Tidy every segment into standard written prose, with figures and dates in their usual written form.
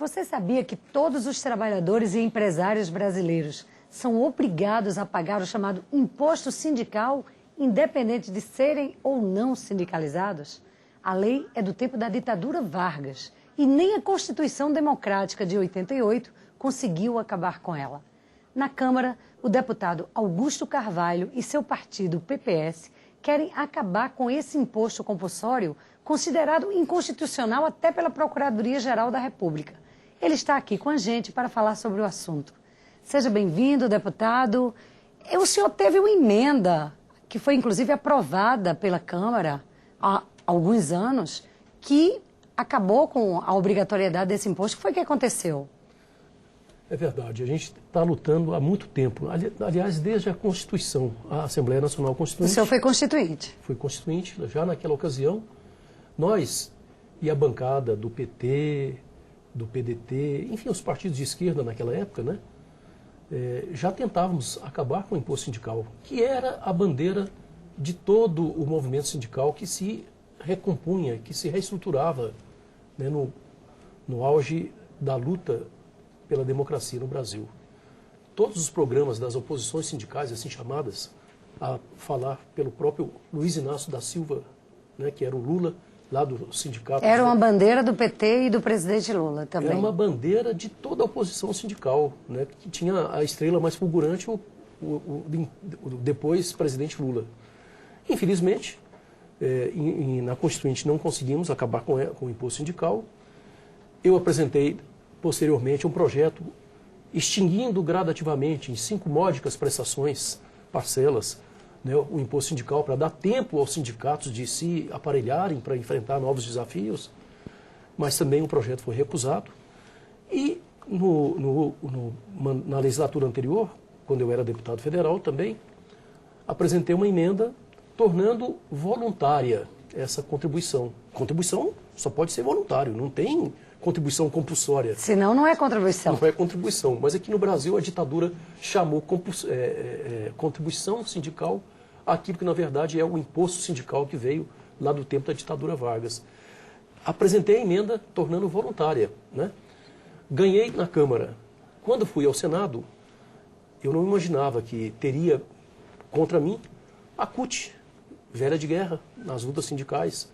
Você sabia que todos os trabalhadores e empresários brasileiros são obrigados a pagar o chamado imposto sindical, independente de serem ou não sindicalizados? A lei é do tempo da ditadura Vargas e nem a Constituição Democrática de 88 conseguiu acabar com ela. Na Câmara, o deputado Augusto Carvalho e seu partido, o PPS, querem acabar com esse imposto compulsório, considerado inconstitucional até pela Procuradoria-Geral da República. Ele está aqui com a gente para falar sobre o assunto. Seja bem-vindo, deputado. O senhor teve uma emenda, que foi inclusive aprovada pela Câmara há alguns anos, que acabou com a obrigatoriedade desse imposto. O que foi que aconteceu? É verdade, a gente está lutando há muito tempo, aliás, desde a Constituição, a Assembleia Nacional Constituinte. O senhor foi constituinte? Fui constituinte, já naquela ocasião. Nós e a bancada do PT, do PDT, enfim, os partidos de esquerda naquela época, né, já tentávamos acabar com o imposto sindical, que era a bandeira de todo o movimento sindical que se recompunha, que se reestruturava, né, no auge da luta pela democracia no Brasil. Todos os programas das oposições sindicais, assim chamadas, a falar pelo próprio Luiz Inácio da Silva, né, que era o Lula, lá do sindicato... Era uma bandeira do PT e do presidente Lula também. Era uma bandeira de toda a oposição sindical, né, que tinha a estrela mais fulgurante, o depois presidente Lula. Infelizmente, na Constituinte não conseguimos acabar com o imposto sindical. Eu apresentei posteriormente um projeto extinguindo gradativamente em 5 módicas prestações, parcelas, né, o imposto sindical, para dar tempo aos sindicatos de se aparelharem para enfrentar novos desafios, mas também o projeto foi recusado. E na legislatura anterior, quando eu era deputado federal também, apresentei uma emenda tornando voluntária essa contribuição. Contribuição só pode ser voluntário, não tem contribuição compulsória. Senão não é contribuição. Não é contribuição, mas aqui no Brasil a ditadura chamou contribuição sindical aquilo que na verdade é o imposto sindical que veio lá do tempo da ditadura Vargas. Apresentei a emenda tornando voluntária, né? Ganhei na Câmara. Quando fui ao Senado, eu não imaginava que teria contra mim a CUT, velha de guerra, nas lutas sindicais,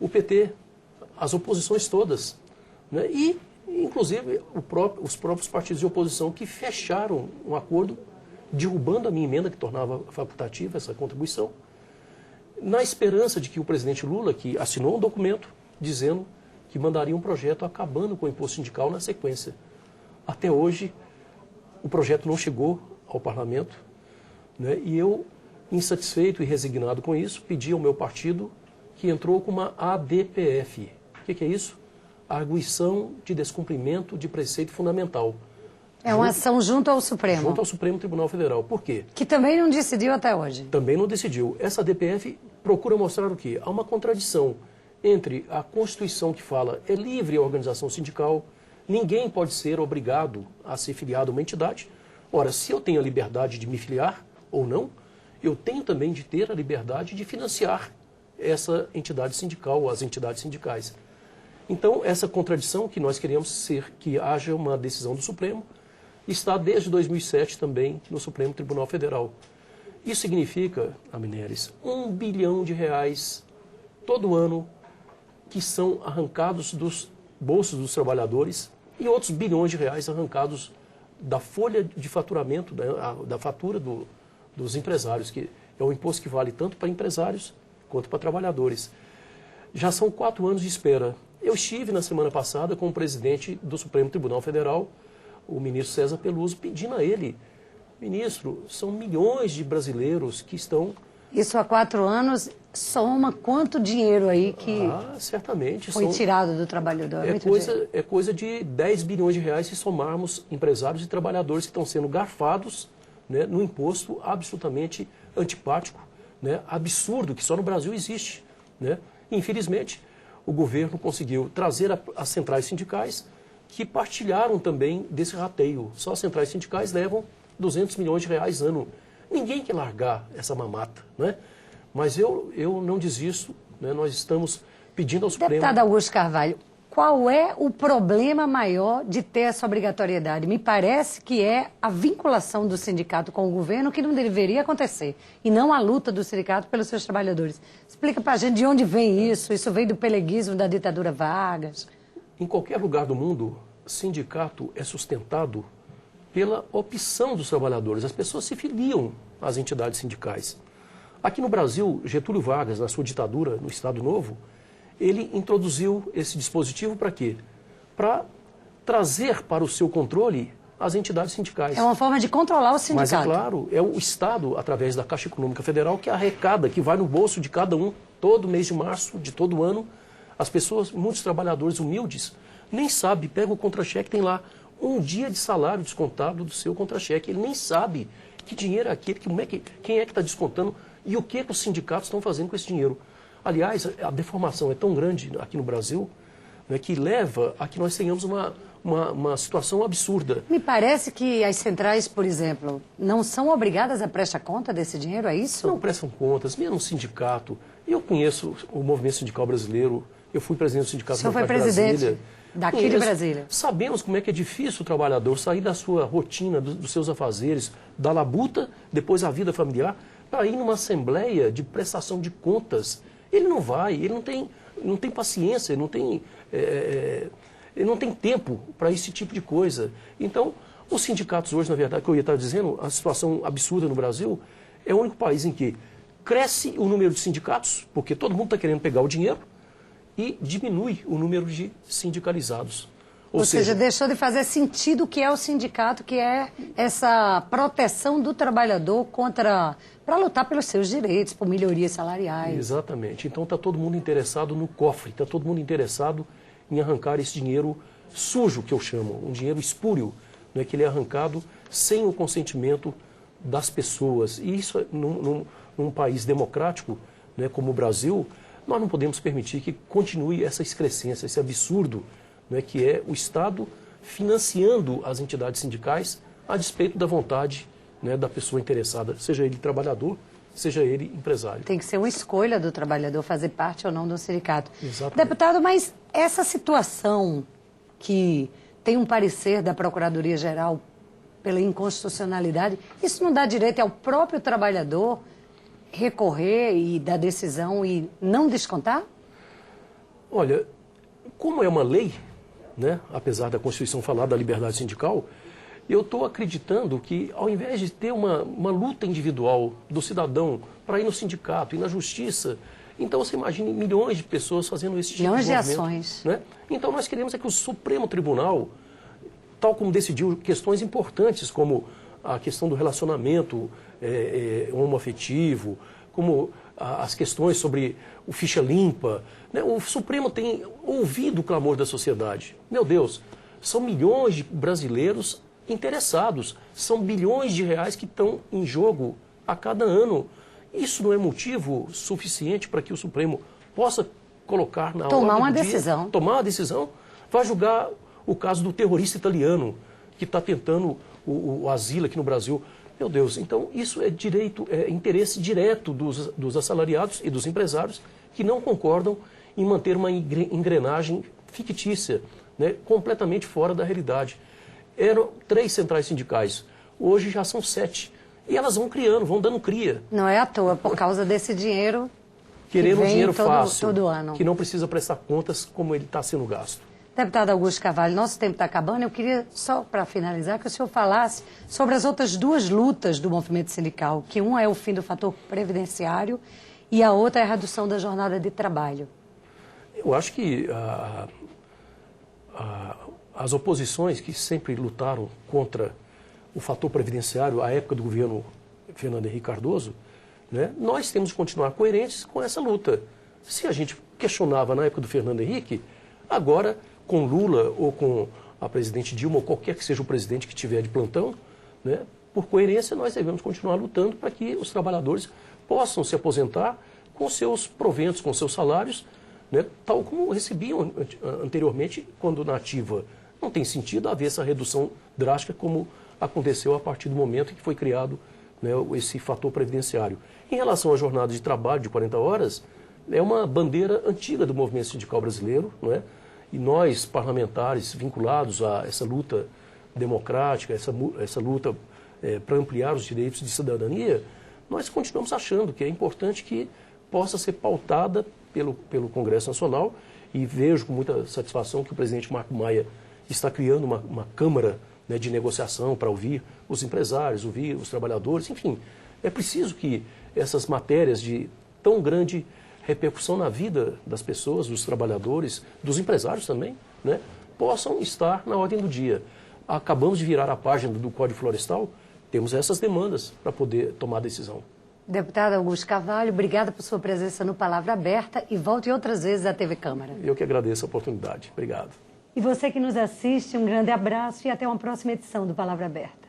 o PT, as oposições todas, né? E, inclusive, os próprios partidos de oposição que fecharam um acordo derrubando a minha emenda, que tornava facultativa essa contribuição, na esperança de que o presidente Lula, que assinou um documento dizendo que mandaria um projeto acabando com o imposto sindical na sequência. Até hoje, o projeto não chegou ao parlamento, né? E eu, insatisfeito e resignado com isso, pedi ao meu partido que entrou com uma ADPF. O que é isso? Arguição de descumprimento de preceito fundamental. É uma ação junto ao Supremo. Junto ao Supremo Tribunal Federal. Por quê? Que também não decidiu até hoje. Também não decidiu. Essa ADPF procura mostrar o quê? Há uma contradição entre a Constituição que fala é livre a organização sindical, ninguém pode ser obrigado a ser filiado a uma entidade. Ora, se eu tenho a liberdade de me filiar ou não, eu tenho também de ter a liberdade de financiar essa entidade sindical ou as entidades sindicais. Então, essa contradição que nós queremos que haja uma decisão do Supremo, está desde 2007 também no Supremo Tribunal Federal. Isso significa, Amineres, R$1 bilhão todo ano que são arrancados dos bolsos dos trabalhadores e outros bilhões de reais arrancados da folha de faturamento, da fatura dos empresários, que é um imposto que vale tanto para empresários quanto para trabalhadores. Já são 4 anos de espera. Eu estive na semana passada com o presidente do Supremo Tribunal Federal, o ministro César Peluso, pedindo a ele, ministro, são milhões de brasileiros que estão... Isso há 4 anos soma quanto dinheiro aí que certamente foi tirado do trabalhador? É coisa de 10 bilhões de reais se somarmos empresários e trabalhadores que estão sendo garfados, né, no imposto absolutamente antipático, né, absurdo, que só no Brasil existe, né? Infelizmente, o governo conseguiu trazer as centrais sindicais que partilharam também desse rateio. Só as centrais sindicais levam 200 milhões de reais ano. Ninguém quer largar essa mamata, né? Mas eu não desisto, né? Nós estamos pedindo ao Supremo... Deputado Augusto Carvalho, qual é o problema maior de ter essa obrigatoriedade? Me parece que é a vinculação do sindicato com o governo que não deveria acontecer, e não a luta do sindicato pelos seus trabalhadores. Explica para a gente de onde vem isso. Isso vem do peleguismo da ditadura Vargas? Em qualquer lugar do mundo, sindicato é sustentado pela opção dos trabalhadores. As pessoas se filiam às entidades sindicais. Aqui no Brasil, Getúlio Vargas, na sua ditadura, no Estado Novo, ele introduziu esse dispositivo para quê? Para trazer para o seu controle as entidades sindicais. É uma forma de controlar o sindicato. Mas é claro, é o Estado, através da Caixa Econômica Federal, que arrecada, que vai no bolso de cada um, todo mês de março de todo ano. As pessoas, muitos trabalhadores humildes, nem sabem, pega o contra-cheque, tem lá um dia de salário descontado do seu contra-cheque. Ele nem sabe que dinheiro é aquele, quem é que está descontando e o que os sindicatos estão fazendo com esse dinheiro. Aliás, a deformação é tão grande aqui no Brasil, né, que leva a que nós tenhamos uma situação absurda. Me parece que as centrais, por exemplo, não são obrigadas a prestar conta desse dinheiro, é isso? Não prestam contas, mesmo o sindicato. Eu conheço o movimento sindical brasileiro, eu fui presidente do sindicato do Brasília. O senhor foi presidente daqui de Brasília. Sabemos como é que é difícil o trabalhador sair da sua rotina, dos seus afazeres, da labuta, depois a vida familiar, para ir numa assembleia de prestação de contas. Ele não vai, ele não tem paciência, ele não tem tempo para esse tipo de coisa. Então, os sindicatos hoje, na verdade, que eu ia estar dizendo, a situação absurda no Brasil, é o único país em que cresce o número de sindicatos, porque todo mundo está querendo pegar o dinheiro, e diminui o número de sindicalizados. Ou seja, deixou de fazer sentido o que é o sindicato, que é essa proteção do trabalhador para lutar pelos seus direitos, por melhorias salariais. Exatamente. Então está todo mundo interessado no cofre, está todo mundo interessado em arrancar esse dinheiro sujo, que eu chamo, um dinheiro espúrio, não é, que ele é arrancado sem o consentimento das pessoas. E isso, num país democrático, né, como o Brasil, nós não podemos permitir que continue essa excrescência, esse absurdo, né, que é o Estado financiando as entidades sindicais a despeito da vontade, né, da pessoa interessada, seja ele trabalhador, seja ele empresário. Tem que ser uma escolha do trabalhador fazer parte ou não do sindicato. Exatamente. Deputado, mas essa situação que tem um parecer da Procuradoria-Geral pela inconstitucionalidade, isso não dá direito ao próprio trabalhador recorrer e dar decisão e não descontar? Olha, como é uma lei, né, apesar da Constituição falar da liberdade sindical, eu estou acreditando que, ao invés de ter uma luta individual do cidadão para ir no sindicato e na justiça, então você imagine milhões de pessoas fazendo esse tipo de movimento. Milhões de ações. Né? Então nós queremos é que o Supremo Tribunal, tal como decidiu questões importantes como a questão do relacionamento homoafetivo, como as questões sobre o ficha limpa, né? O Supremo tem ouvido o clamor da sociedade. Meu Deus, são milhões de brasileiros interessados, são bilhões de reais que estão em jogo a cada ano. Isso não é motivo suficiente para que o Supremo possa colocar na ordem do dia, tomar uma decisão, vai julgar o caso do terrorista italiano que está tentando o asilo aqui no Brasil. Meu Deus, então isso é interesse direto dos assalariados e dos empresários que não concordam em manter uma engrenagem fictícia, né, completamente fora da realidade. Eram 3 centrais sindicais, hoje já são 7. E elas vão criando, vão dando cria. Não é à toa, por causa desse dinheiro querendo um dinheiro fácil, todo ano. Que não precisa prestar contas como ele está sendo gasto. Deputado Augusto Carvalho, nosso tempo está acabando. Eu queria, só para finalizar, que o senhor falasse sobre as outras 2 lutas do movimento sindical, que uma é o fim do fator previdenciário e a outra é a redução da jornada de trabalho. Eu acho que as oposições que sempre lutaram contra o fator previdenciário à época do governo Fernando Henrique Cardoso, né, nós temos que continuar coerentes com essa luta. Se a gente questionava na época do Fernando Henrique, agora com Lula ou com a presidente Dilma, ou qualquer que seja o presidente que tiver de plantão, né, por coerência nós devemos continuar lutando para que os trabalhadores possam se aposentar com seus proventos, com seus salários, né, tal como recebiam anteriormente quando na ativa. Não tem sentido haver essa redução drástica como aconteceu a partir do momento em que foi criado, né, esse fator previdenciário. Em relação à jornada de trabalho de 40 horas, é uma bandeira antiga do movimento sindical brasileiro, não é? E nós, parlamentares, vinculados a essa luta democrática, essa luta para ampliar os direitos de cidadania, nós continuamos achando que é importante que possa ser pautada pelo Congresso Nacional, e vejo com muita satisfação que o presidente Marco Maia está criando uma Câmara, né, de negociação para ouvir os empresários, ouvir os trabalhadores, enfim. É preciso que essas matérias de tão grande repercussão na vida das pessoas, dos trabalhadores, dos empresários também, né, possam estar na ordem do dia. Acabamos de virar a página do Código Florestal, temos essas demandas para poder tomar decisão. Deputado Augusto Carvalho, obrigada por sua presença no Palavra Aberta e volte outras vezes à TV Câmara. Eu que agradeço a oportunidade. Obrigado. E você que nos assiste, um grande abraço e até uma próxima edição do Palavra Aberta.